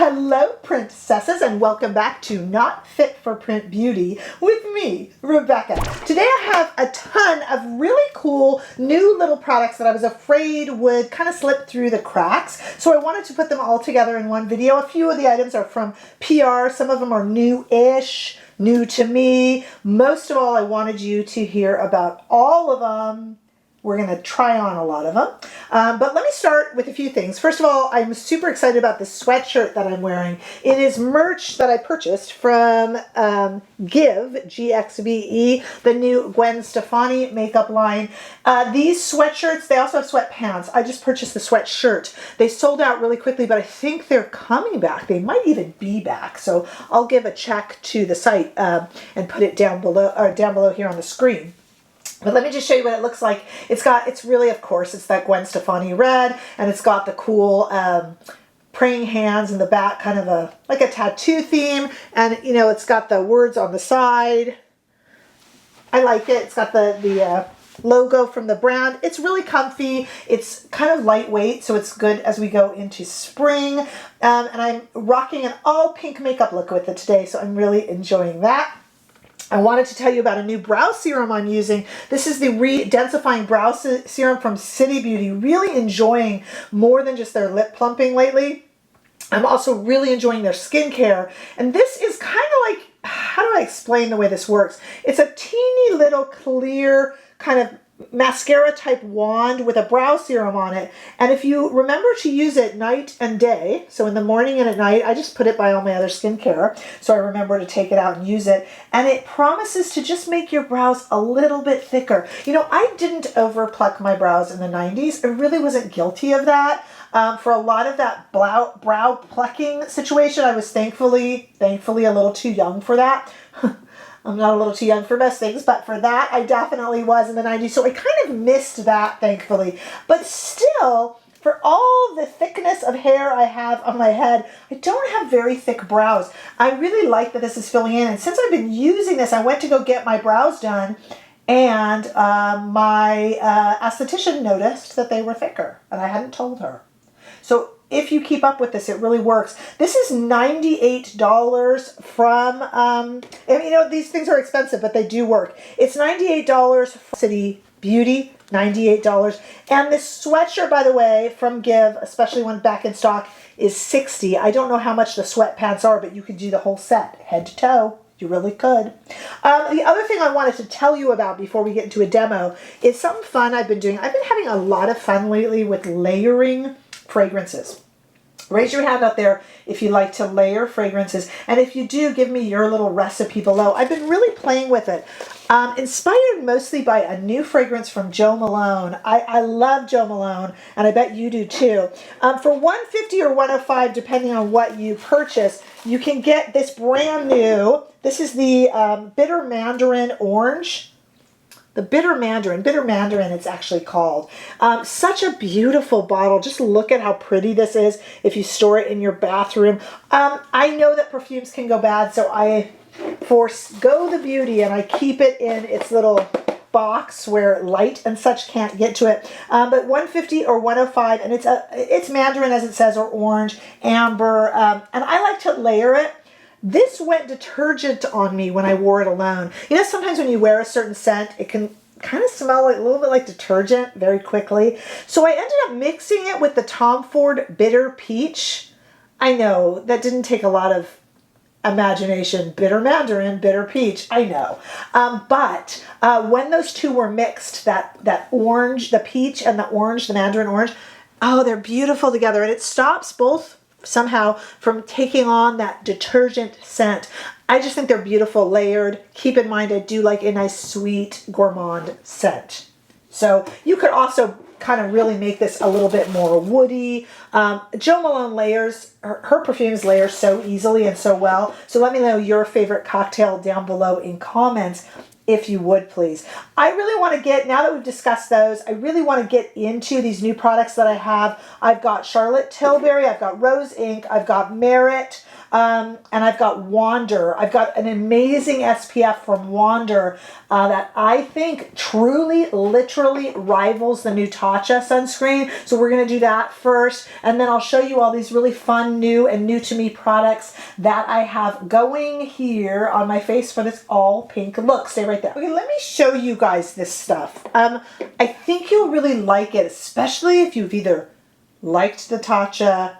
Hello, princesses, and welcome back to Not Fit for Print Beauty with me, Rebecca. Today I have a ton of really cool new little products that I was afraid would kind of slip through the cracks. So I wanted to put them all together in one video. A few of the items are from PR. Some of them are new-ish, new to me. Most of all, I wanted you to hear about all of them. We're going to try on a lot of them. But let me start with a few things. First of all, I'm super excited about this sweatshirt that I'm wearing. It is merch that I purchased from GXVE, the new Gwen Stefani makeup line. These sweatshirts, they also have sweatpants. I just purchased the sweatshirt. They sold out really quickly, but I think they're coming back. They might even be back. So I'll give a check to the site and put it down below here on the screen. But let me just show you what it looks like. It's really, of course, it's that Gwen Stefani red, and it's got the cool praying hands in the back, kind of like a tattoo theme. And, you know, it's got the words on the side. I like it. It's got the logo from the brand. It's really comfy. It's kind of lightweight, so it's good as we go into spring. And I'm rocking an all pink makeup look with it today, so I'm really enjoying that. I wanted to tell you about a new brow serum I'm using. This is the Re-Densifying Brow Serum from City Beauty. Really enjoying more than just their lip plumping lately. I'm also really enjoying their skincare. And this is kind of like, how do I explain the way this works? It's a teeny little clear kind of mascara type wand with a brow serum on it. And if you remember to use it night and day, so in the morning and at night, I just put it by all my other skincare, so I remember to take it out and use it. And it promises to just make your brows a little bit thicker. You know, I didn't over pluck my brows in the 90s. I really wasn't guilty of that. For a lot of that brow plucking situation, I was thankfully a little too young for that. I'm not a little too young for most things, but for that, I definitely was in the 90s. So I kind of missed that, thankfully. But still, for all the thickness of hair I have on my head, I don't have very thick brows. I really like that this is filling in. And since I've been using this, I went to go get my brows done, and my esthetician noticed that they were thicker, and I hadn't told her. So if you keep up with this, it really works. This is $98 from, and you know, these things are expensive, but they do work. It's $98 from City Beauty, $98. And this sweatshirt, by the way, from Give, especially when back in stock, is $60. I don't know how much the sweatpants are, but you could do the whole set, head to toe. You really could. The other thing I wanted to tell you about before we get into a demo is something fun I've been doing. I've been having a lot of fun lately with layering fragrances. Raise your hand up there if you like to layer fragrances. And if you do, give me your little recipe below. I've been really playing with it. Inspired mostly by a new fragrance from Jo Malone. I love Jo Malone, and I bet you do too. For $150 or $105, depending on what you purchase, you can get this brand new. This is the Bitter Mandarin Orange. The Bitter Mandarin it's actually called. Such a beautiful bottle. Just look at how pretty this is if you store it in your bathroom. I know that perfumes can go bad, so I forego the beauty and I keep it in its little box where light and such can't get to it. But $150 or $105, and it's Mandarin as it says, or orange, amber, and I like to layer it. This wet detergent on me when I wore it alone. You know, sometimes when you wear a certain scent, it can kind of smell a little bit like detergent very quickly. So I ended up mixing it with the Tom Ford Bitter Peach. I know, that didn't take a lot of imagination. Bitter Mandarin, Bitter Peach, I know. But when those two were mixed, that orange, the peach and the orange, the Mandarin orange, oh, they're beautiful together. And it stops both somehow from taking on that detergent scent. I just think they're beautiful, layered. Keep in mind, I do like a nice, sweet, gourmand scent. So you could also kind of really make this a little bit more woody. Jo Malone layers, her perfumes layer so easily and so well. So let me know your favorite cocktail down below in comments, if you would, please. I really want to get, now that we've discussed those, I really want to get into these new products that I have. I've got Charlotte Tilbury, I've got Rose Inc., I've got Merit, And I've got Wander. I've got an amazing SPF from Wander that I think truly, literally rivals the new Tatcha sunscreen. So we're going to do that first. And then I'll show you all these really fun, new and new to me products that I have going here on my face for this all pink look. Stay right there. Okay, let me show you guys this stuff. I think you'll really like it, especially if you've either liked the Tatcha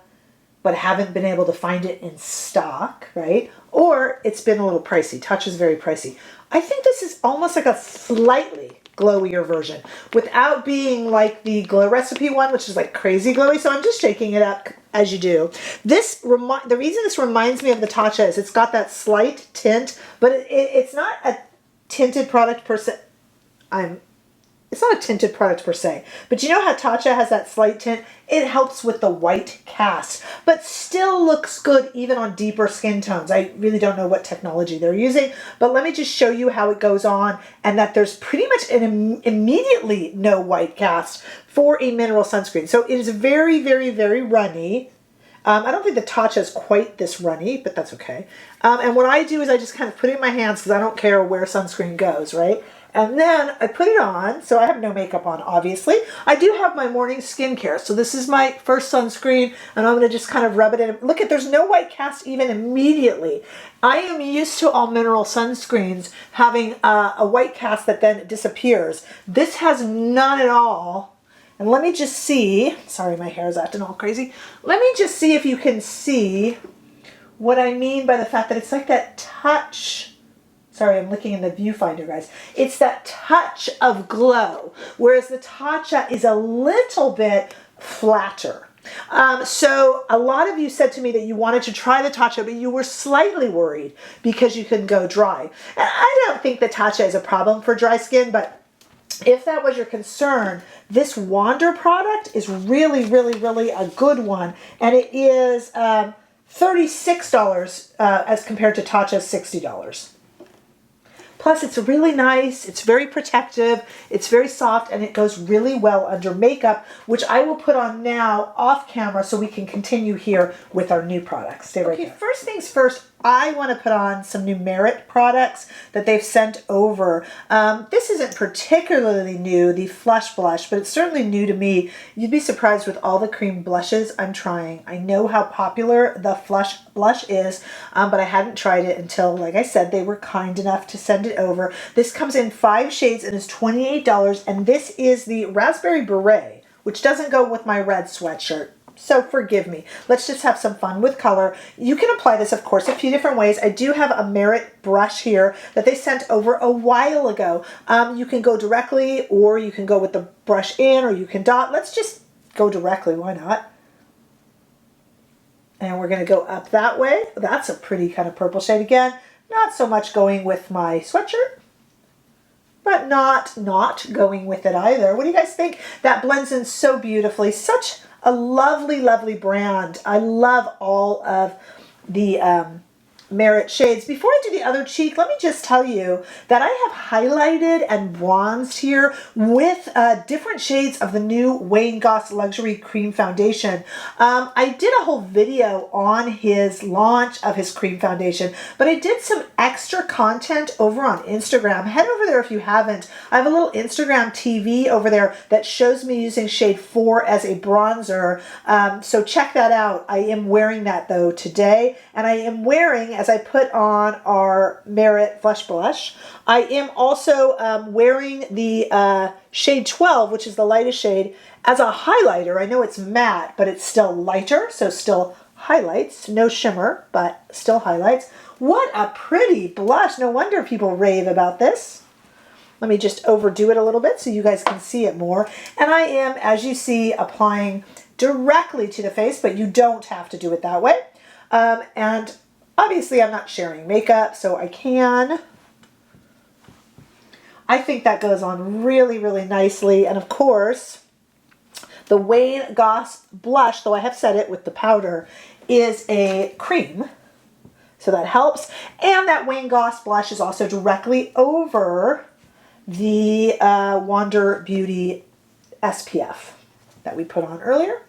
but haven't been able to find it in stock, right? Or it's been a little pricey. Tatcha's very pricey. I think this is almost like a slightly glowier version without being like the Glow Recipe one, which is like crazy glowy. So I'm just shaking it up as you do. The reason this reminds me of the Tatcha is it's got that slight tint, but it's not a tinted product per se. It's not a tinted product per se, but you know how Tatcha has that slight tint? It helps with the white cast, but still looks good even on deeper skin tones. I really don't know what technology they're using, but let me just show you how it goes on and that there's pretty much an immediately no white cast for a mineral sunscreen. So it is very, very, very runny. I don't think the Tatcha is quite this runny, but that's okay. And what I do is I just kind of put it in my hands because I don't care where sunscreen goes, right? And then I put it on, so I have no makeup on, obviously. I do have my morning skincare, so this is my first sunscreen, and I'm going to just kind of rub it in. Look there's no white cast even immediately. I am used to all mineral sunscreens having a white cast that then disappears. This has none at all. And let me just see, sorry my hair is acting all crazy. Let me just see if you can see what I mean by the fact that it's like that touch. Sorry, I'm looking in the viewfinder, guys. It's that touch of glow, whereas the Tatcha is a little bit flatter. So a lot of you said to me that you wanted to try the Tatcha, but you were slightly worried because you couldn't go dry. And I don't think the Tatcha is a problem for dry skin, but if that was your concern, this Wander product is really, really, really a good one. And it is $36 as compared to Tatcha's $60. Plus, it's really nice, it's very protective, it's very soft, and it goes really well under makeup, which I will put on now off camera so we can continue here with our new products. Stay right there. First things first, I want to put on some new Merit products that they've sent over. This isn't particularly new, the Flush Blush, but it's certainly new to me. You'd be surprised with all the cream blushes I'm trying. I know how popular the Flush Blush is, but I hadn't tried it until, like I said, they were kind enough to send it over. This comes in 5 shades and is $28, and this is the Raspberry Beret, which doesn't go with my red sweatshirt. So forgive me. Let's just have some fun with color. You can apply this, of course, a few different ways. I do have a Merit brush here that they sent over a while ago. You can go directly, or you can go with the brush in, or you can dot. Let's just go directly. Why not? And we're going to go up that way. That's a pretty kind of purple shade again. Not so much going with my sweatshirt, but not going with it either. What do you guys think? That blends in so beautifully. Such a lovely, lovely brand. I love all of the Merit shades. Before I do the other cheek, let me just tell you that I have highlighted and bronzed here with different shades of the new Wayne Goss Luxury Cream Foundation. I did a whole video on his launch of his cream foundation, but I did some extra content over on Instagram. Head over there if you haven't. I have a little Instagram TV over there that shows me using shade 4 as a bronzer. So check that out. I am wearing that though today, and I am wearing, as I put on our Merit Flush Blush, I am also wearing the shade 12, which is the lightest shade, as a highlighter. I know it's matte, but it's still lighter, so still highlights. No shimmer, but still highlights. What a pretty blush. No wonder people rave about this. Let me just overdo it a little bit so you guys can see it more. And I am, as you see, applying directly to the face, but you don't have to do it that way. And obviously I'm not sharing makeup, so I can. I think that goes on really, really nicely. And of course, the Wayne Goss blush, though I have said it with the powder, is a cream. So that helps. And that Wayne Goss blush is also directly over the Wander Beauty SPF that we put on earlier.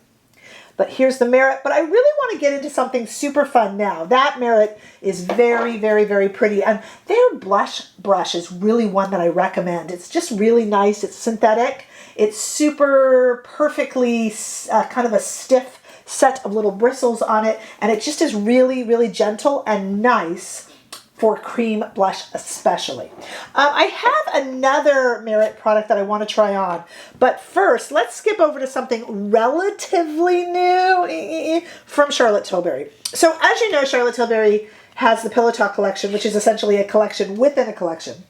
But here's the Merit. But I really want to get into something super fun now. That Merit is very, very, very pretty. And their blush brush is really one that I recommend. It's just really nice. It's synthetic. It's super perfectly kind of a stiff set of little bristles on it. And it just is really, really gentle and nice for cream blush especially. I have another Merit product that I want to try on, but first let's skip over to something relatively new from Charlotte Tilbury. So as you know, Charlotte Tilbury has the Pillow Talk collection, which is essentially a collection within a collection.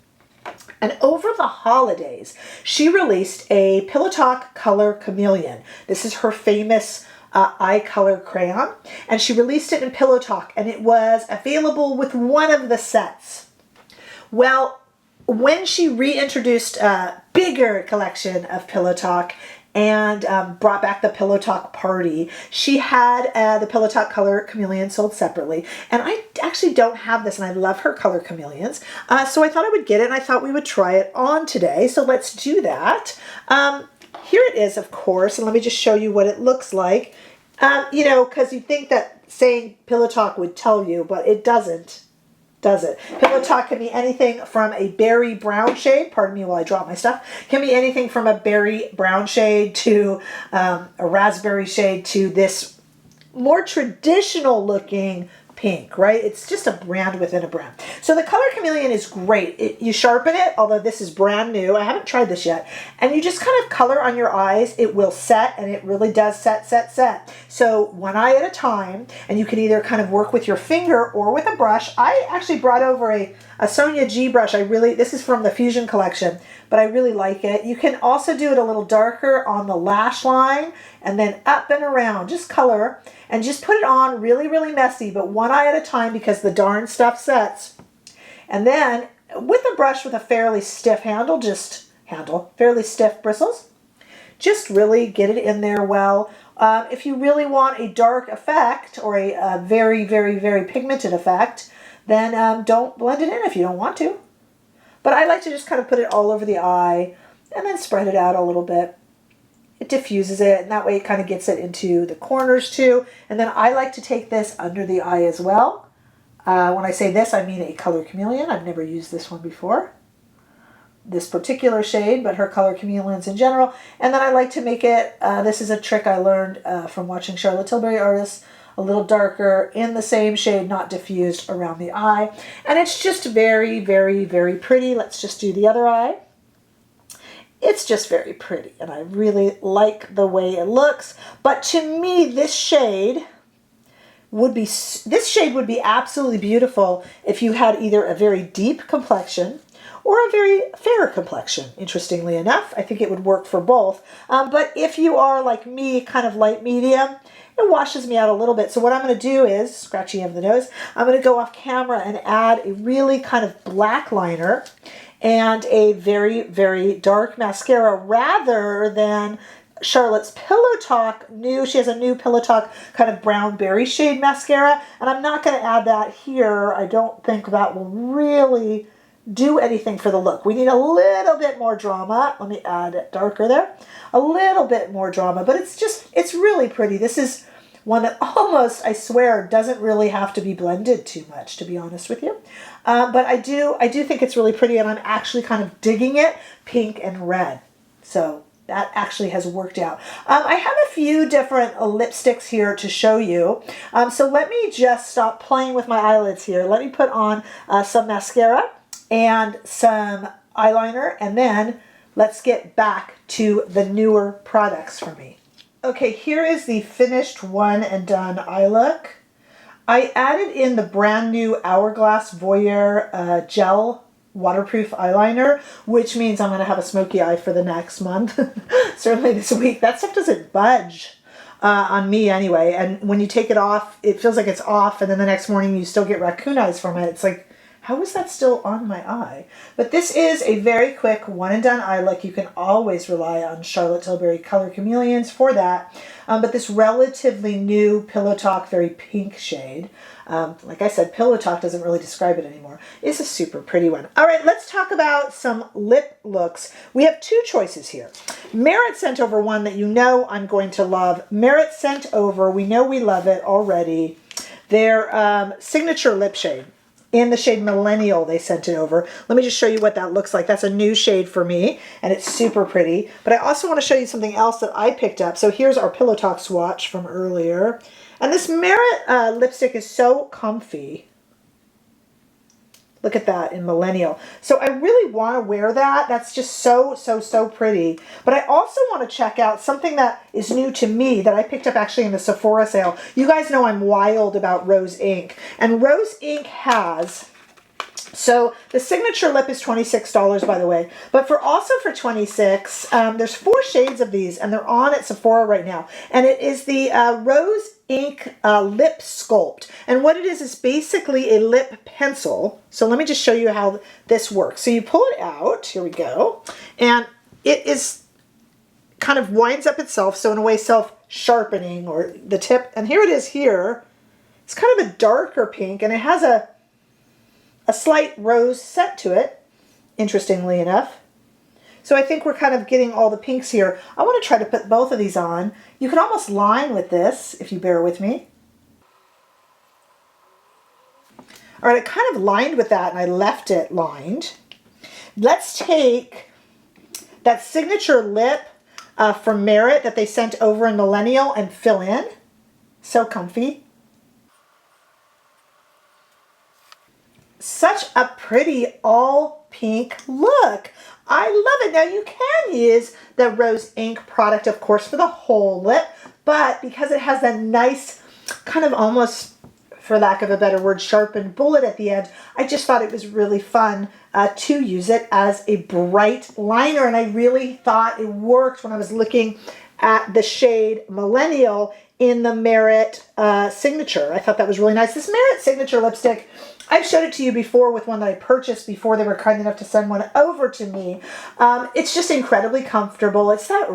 And over the holidays, she released a Pillow Talk Color Chameleon. This is her famous eye color crayon, and she released it in Pillow Talk, and it was available with one of the sets. Well, when she reintroduced a bigger collection of Pillow Talk and brought back the Pillow Talk Party, she had the Pillow Talk Color Chameleon sold separately. And I actually don't have this, and I love her color chameleons. So I thought I would get it, and I thought we would try it on today. So let's do that. Here it is, of course, and let me just show you what it looks like. You know, because you think that saying Pillow Talk would tell you, but it doesn't, does it? Pillow Talk can be anything from a berry brown shade, pardon me while I drop my stuff, can be anything from a berry brown shade to a raspberry shade to this more traditional looking pink, right? It's just a brand within a brand. So the Color Chameleon is great. You sharpen it, although this is brand new. I haven't tried this yet. And you just kind of color on your eyes. It will set, and it really does set. So one eye at a time, and you can either kind of work with your finger or with a brush. I actually brought over a Sonia G brush. This is from the Fusion collection, but I really like it. You can also do it a little darker on the lash line and then up and around. Just color and just put it on really, really messy, but one eye at a time because the darn stuff sets. And then with a brush with a fairly stiff handle, fairly stiff bristles, just really get it in there well. If you really want a dark effect or a very, very, very pigmented effect, then don't blend it in if you don't want to. But I like to just kind of put it all over the eye and then spread it out a little bit. It diffuses it, and that way it kind of gets it into the corners too. And then I like to take this under the eye as well. When I say this, I mean a Color Chameleon. I've never used this one before, this particular shade, but her Color Chameleons in general. And then I like to make it, this is a trick I learned from watching Charlotte Tilbury artists, a little darker in the same shade, not diffused around the eye. And it's just very, very, very pretty. Let's just do the other eye. It's just very pretty, and I really like the way it looks. But to me, this shade would be absolutely beautiful if you had either a very deep complexion or a very fair complexion. Interestingly enough, I think it would work for both. But if you are like me, kind of light medium, it washes me out a little bit. So what I'm going to do is, scratchy of the nose, I'm going to go off camera and add a really kind of black liner and a very, very dark mascara rather than Charlotte's Pillow Talk she has a new Pillow Talk kind of brown berry shade mascara, and I'm not going to add that here. I don't think that will really do anything for the look. We need a little bit more drama. Let me add it darker there. A little bit more drama, but it's really pretty. This is one that almost, I swear, doesn't really have to be blended too much, to be honest with you. But I do think it's really pretty, and I'm actually kind of digging it pink and red. So that actually has worked out. I have a few different lipsticks here to show you. So let me just stop playing with my eyelids here. Let me put on some mascara and some eyeliner, and then let's get back to the newer products for me. Okay, here is the finished one and done eye look. I added in the brand new Hourglass Voyeur gel waterproof eyeliner, which means I'm going to have a smoky eye for the next month. Certainly this week. That stuff doesn't budge on me anyway. And when you take it off, it feels like it's off, and then the next morning you still get raccoon eyes from it. It's like, How is that still on my eye? But this is a very quick one and done eye look. You can always rely on Charlotte Tilbury Color Chameleons for that. But this relatively new Pillow Talk, very pink shade, like I said, Pillow Talk doesn't really describe it anymore, is a super pretty one. All right, let's talk about some lip looks. We have two choices here. Merit sent over one that you know I'm going to love. Merit sent over, we know we love it already, their signature lip shade. In the shade Millenial, they sent it over. Let me just show you what that looks like. That's a new shade for me, and it's super pretty. But I also want to show you something else that I picked up. So here's our Pillow Talk swatch from earlier. And this Merit lipstick is so comfy. Look at that in Millenial. So I really want to wear that. That's just so, so, so pretty. But I also want to check out something that is new to me that I picked up actually in the Sephora sale. You guys know I'm wild about Rose Ink. And Rose Ink has... So the signature lip is $26, by the way, but also for $26, there's 4 shades of these, and they're on at Sephora right now. And it is the Rose Ink Lip Sculpt. And what it is basically a lip pencil. So let me just show you how this works. So you pull it out, here we go, and it is kind of winds up itself, so in a way self-sharpening, or the tip. And here it is here. It's kind of a darker pink, and it has a slight rose scent to it, interestingly enough. So I think we're kind of getting all the pinks here. I want to try to put both of these on. You can almost line with this, if you bear with me. All right, I kind of lined with that, and I left it lined. Let's take that signature lip from Merit that they sent over in Millenial and fill in. So comfy. Such a pretty all pink look. I love it. Now you can use the Rose Ink product, of course, for the whole lip, but because it has that nice kind of almost, for lack of a better word, sharpened bullet at the end, I just thought it was really fun to use it as a bright liner, and I really thought it worked when I was looking at the shade Millenial in the Merit signature. I thought that was really nice. This Merit signature lipstick, I've showed it to you before with one that I purchased before they were kind enough to send one over to me. It's just incredibly comfortable. It's that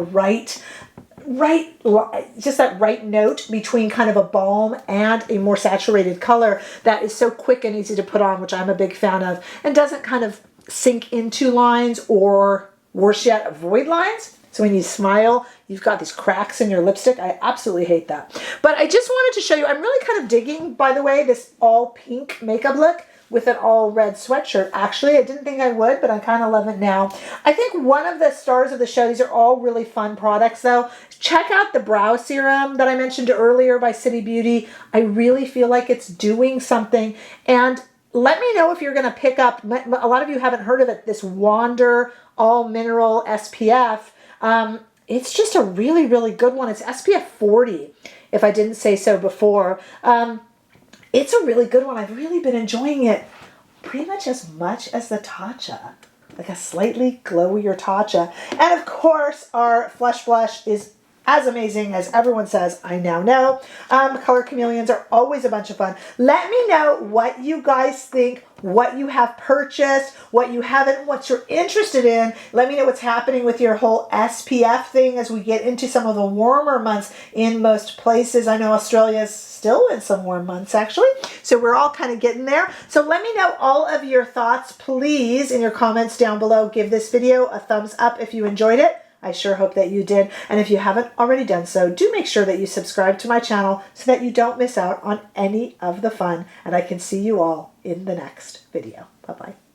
just that right note between kind of a balm and a more saturated color that is so quick and easy to put on, which I'm a big fan of, and doesn't kind of sink into lines or, worse yet, avoid lines. So when you smile, you've got these cracks in your lipstick. I absolutely hate that. But I just wanted to show you, I'm really kind of digging, by the way, this all pink makeup look with an all red sweatshirt. Actually, I didn't think I would, but I kind of love it now. I think one of the stars of the show, these are all really fun products though. Check out the brow serum that I mentioned earlier by City Beauty. I really feel like it's doing something. And let me know if you're going to pick up, a lot of you haven't heard of it, this Wander All Mineral SPF. It's just a really, really good one. It's SPF 40, if I didn't say so before. It's a really good one. I've really been enjoying it pretty much as the Tatcha, like a slightly glowier Tatcha. And of course, our Flush Blush is as amazing as everyone says, I now know. Color Chameleons are always a bunch of fun. Let me know what you guys think, what you have purchased, what you haven't, what you're interested in. Let me know what's happening with your whole SPF thing as we get into some of the warmer months in most places. I know Australia is still in some warm months actually, so we're all kind of getting there. So let me know all of your thoughts, please, in your comments down below. Give this video a thumbs up if you enjoyed it. I sure hope that you did. And if you haven't already done so, do make sure that you subscribe to my channel so that you don't miss out on any of the fun. And I can see you all in the next video. Bye-bye.